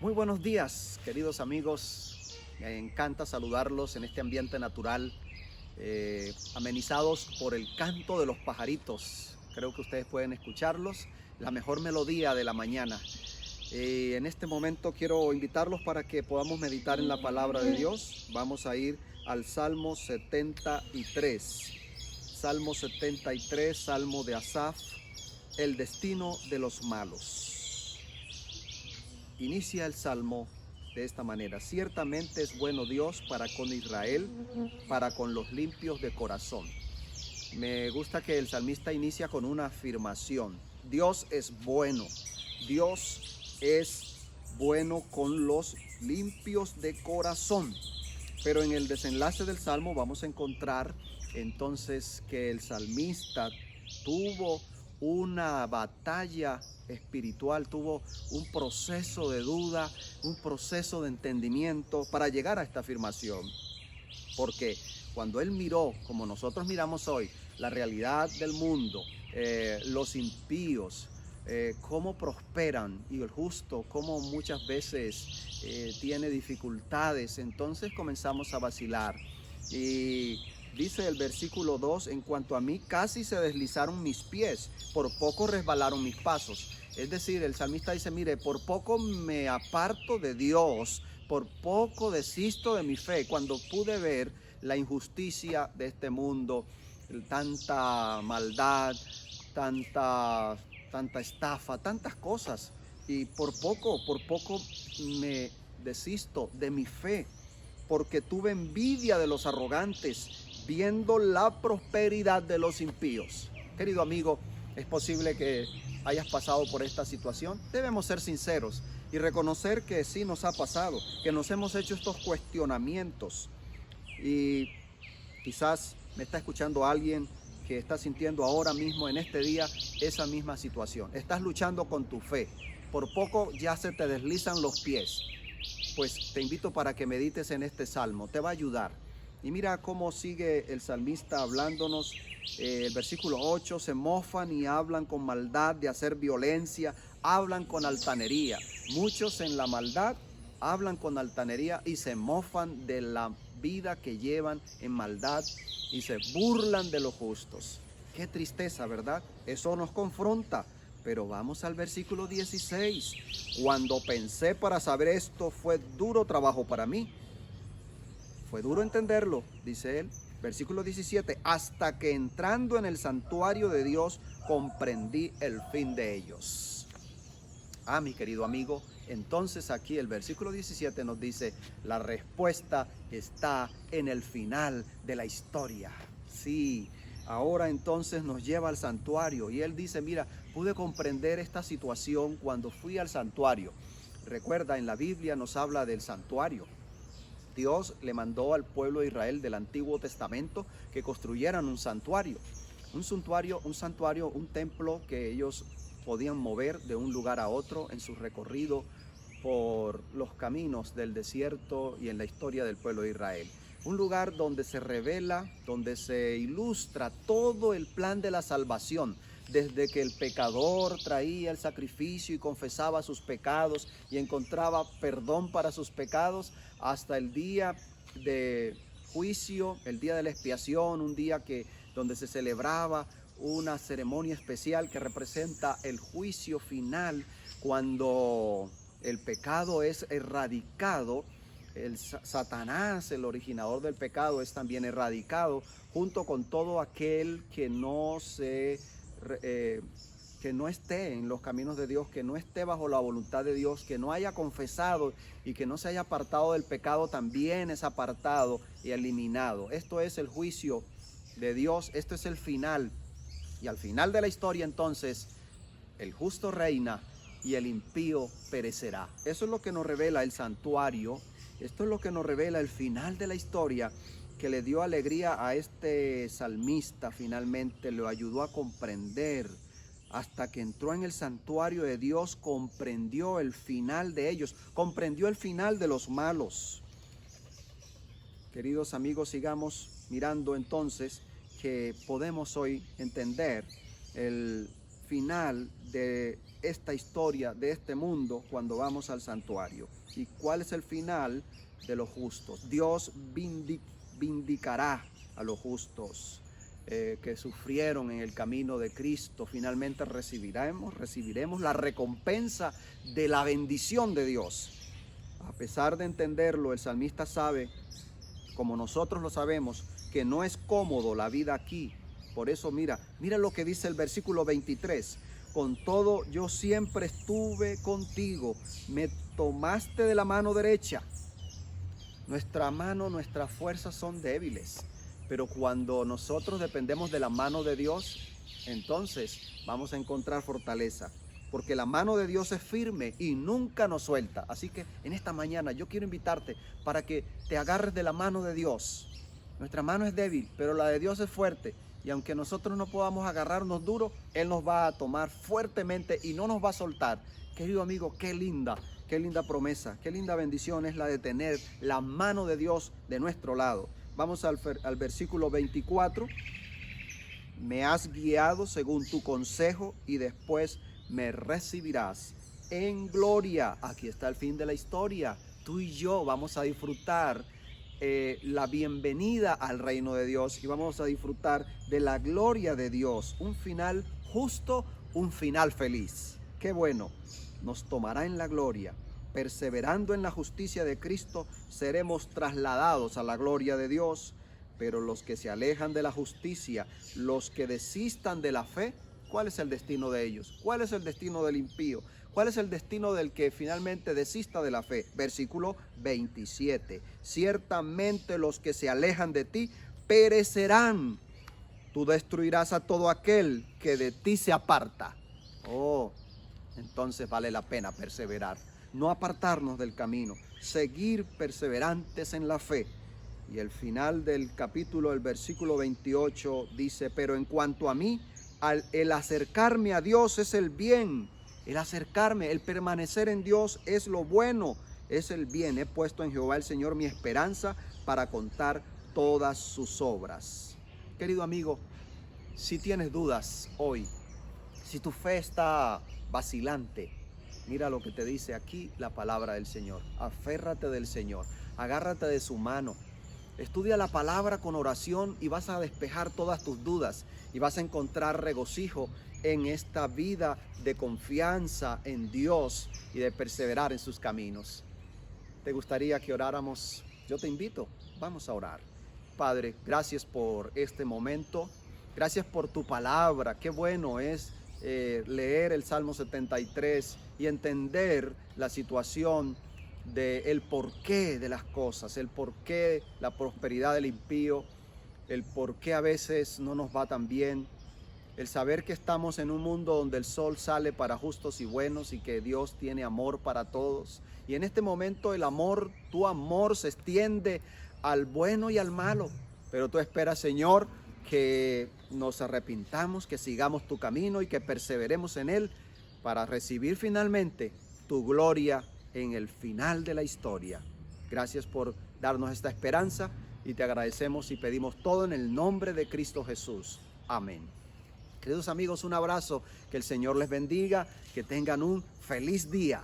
Muy buenos días, queridos amigos. Me encanta saludarlos en este ambiente natural, amenizados por el canto de los pajaritos. Creo que ustedes pueden escucharlos, la mejor melodía de la mañana. En este momento quiero invitarlos para que podamos meditar en la palabra de Dios. Vamos a ir al Salmo 73. Salmo 73, Salmo de Asaf, el destino de los malos. Inicia el Salmo de esta manera: ciertamente es bueno Dios para con Israel, para con los limpios de corazón. Me gusta que el salmista inicia con una afirmación: Dios es bueno, Dios es bueno con los limpios de corazón. Pero en el desenlace del Salmo vamos a encontrar entonces que el salmista tuvo una batalla espiritual, tuvo un proceso de duda, un proceso de entendimiento para llegar a esta afirmación. Porque cuando él miró, como nosotros miramos hoy, la realidad del mundo, los impíos, cómo prosperan, y el justo, cómo muchas veces tiene dificultades, entonces comenzamos a vacilar. Y dice el versículo 2, en cuanto a mí, casi se deslizaron mis pies, por poco resbalaron mis pasos. Es decir, el salmista dice, mire, por poco me aparto de Dios, por poco desisto de mi fe, cuando pude ver la injusticia de este mundo, tanta maldad, tanta estafa, tantas cosas, y por poco me desisto de mi fe, porque tuve envidia de los arrogantes, viendo la prosperidad de los impíos. Querido amigo, es posible que hayas pasado por esta situación. Debemos ser sinceros y reconocer que sí nos ha pasado, que nos hemos hecho estos cuestionamientos. Y quizás me está escuchando alguien que está sintiendo ahora mismo, en este día, esa misma situación. Estás luchando con tu fe. Por poco ya se te deslizan los pies. Pues te invito para que medites en este salmo, te va a ayudar. Y mira cómo sigue el salmista hablándonos. El versículo 8, se mofan y hablan con maldad de hacer violencia, hablan con altanería. Muchos en la maldad hablan con altanería y se mofan de la vida que llevan en maldad y se burlan de los justos. Qué tristeza, ¿verdad? Eso nos confronta. Pero vamos al versículo 16. Cuando pensé para saber esto, fue duro trabajo para mí. Fue duro entenderlo, dice él. Versículo 17. Hasta que entrando en el santuario de Dios, comprendí el fin de ellos. Ah, mi querido amigo, entonces aquí el versículo 17 nos dice, la respuesta está en el final de la historia. Sí, ahora entonces nos lleva al santuario y él dice, mira, pude comprender esta situación cuando fui al santuario. Recuerda, en la Biblia nos habla del santuario. Dios le mandó al pueblo de Israel del Antiguo Testamento que construyeran un santuario, un templo que ellos podían mover de un lugar a otro en su recorrido por los caminos del desierto y en la historia del pueblo de Israel. Un lugar donde se revela, donde se ilustra todo el plan de la salvación, desde que el pecador traía el sacrificio y confesaba sus pecados y encontraba perdón para sus pecados, hasta el día de juicio, el día de la expiación, un día donde se celebraba una ceremonia especial que representa el juicio final, cuando el pecado es erradicado. El Satanás, el originador del pecado, es también erradicado junto con todo aquel que no esté en los caminos de Dios, que no esté bajo la voluntad de Dios, que no haya confesado y que no se haya apartado del pecado, también es apartado y eliminado. Esto es el juicio de Dios, esto es el final. Y al final de la historia entonces, el justo reina y el impío perecerá. Eso es lo que nos revela el santuario. Esto es lo que nos revela el final de la historia, que le dio alegría a este salmista. Finalmente lo ayudó a comprender. Hasta que entró en el santuario de Dios, comprendió el final de ellos, comprendió el final de los malos. Queridos amigos, sigamos mirando entonces que podemos hoy entender el final de esta historia de este mundo cuando vamos al santuario. ¿Y cuál es el final de los justos? Dios vindicará a los justos que sufrieron en el camino de Cristo. Finalmente recibiremos la recompensa de la bendición de Dios. A pesar de entenderlo, el salmista sabe, como nosotros lo sabemos, que no es cómodo la vida aquí. Por eso mira lo que dice el versículo 23. Con todo, yo siempre estuve contigo, me tomaste de la mano derecha. Nuestra mano, nuestras fuerzas son débiles, pero cuando nosotros dependemos de la mano de Dios, entonces vamos a encontrar fortaleza, porque la mano de Dios es firme y nunca nos suelta. Así que en esta mañana yo quiero invitarte para que te agarres de la mano de Dios. Nuestra mano es débil, pero la de Dios es fuerte. Y aunque nosotros no podamos agarrarnos duro, Él nos va a tomar fuertemente y no nos va a soltar. Querido amigo, qué linda promesa, qué linda bendición es la de tener la mano de Dios de nuestro lado. Vamos al versículo 24. Me has guiado según tu consejo y después me recibirás en gloria. Aquí está el fin de la historia. Tú y yo vamos a disfrutar la bienvenida al reino de Dios y vamos a disfrutar de la gloria de Dios. Un final justo, un final feliz. Qué bueno, nos tomará en la gloria. Perseverando en la justicia de Cristo, seremos trasladados a la gloria de Dios. Pero los que se alejan de la justicia, los que desistan de la fe, ¿cuál es el destino de ellos? ¿Cuál es el destino del impío? ¿Cuál es el destino del que finalmente desista de la fe? Versículo 27. Ciertamente los que se alejan de ti perecerán. Tú destruirás a todo aquel que de ti se aparta. Oh, entonces vale la pena perseverar. No apartarnos del camino. Seguir perseverantes en la fe. Y el final del capítulo, el versículo 28 dice, pero en cuanto a mí, el acercarme a Dios es el bien. El acercarme, el permanecer en Dios es lo bueno, es el bien. He puesto en Jehová el Señor mi esperanza para contar todas sus obras. Querido amigo, si tienes dudas hoy, si tu fe está vacilante, mira lo que te dice aquí la palabra del Señor. Aférrate del Señor, agárrate de su mano. Estudia la palabra con oración y vas a despejar todas tus dudas y vas a encontrar regocijo en esta vida de confianza en Dios y de perseverar en sus caminos. ¿Te gustaría que oráramos? Yo te invito, vamos a orar. Padre, gracias por este momento, gracias por tu palabra. Qué bueno es leer el Salmo 73 y entender la situación del porqué de las cosas, el porqué la prosperidad del impío, el porqué a veces no nos va tan bien, el saber que estamos en un mundo donde el sol sale para justos y buenos y que Dios tiene amor para todos. Y en este momento el amor, tu amor se extiende al bueno y al malo, pero tú esperas, Señor, que nos arrepintamos, que sigamos tu camino y que perseveremos en él para recibir finalmente tu gloria en el final de la historia. Gracias por darnos esta esperanza y te agradecemos y pedimos todo en el nombre de Cristo Jesús. Amén. Queridos amigos, un abrazo, que el Señor les bendiga, que tengan un feliz día.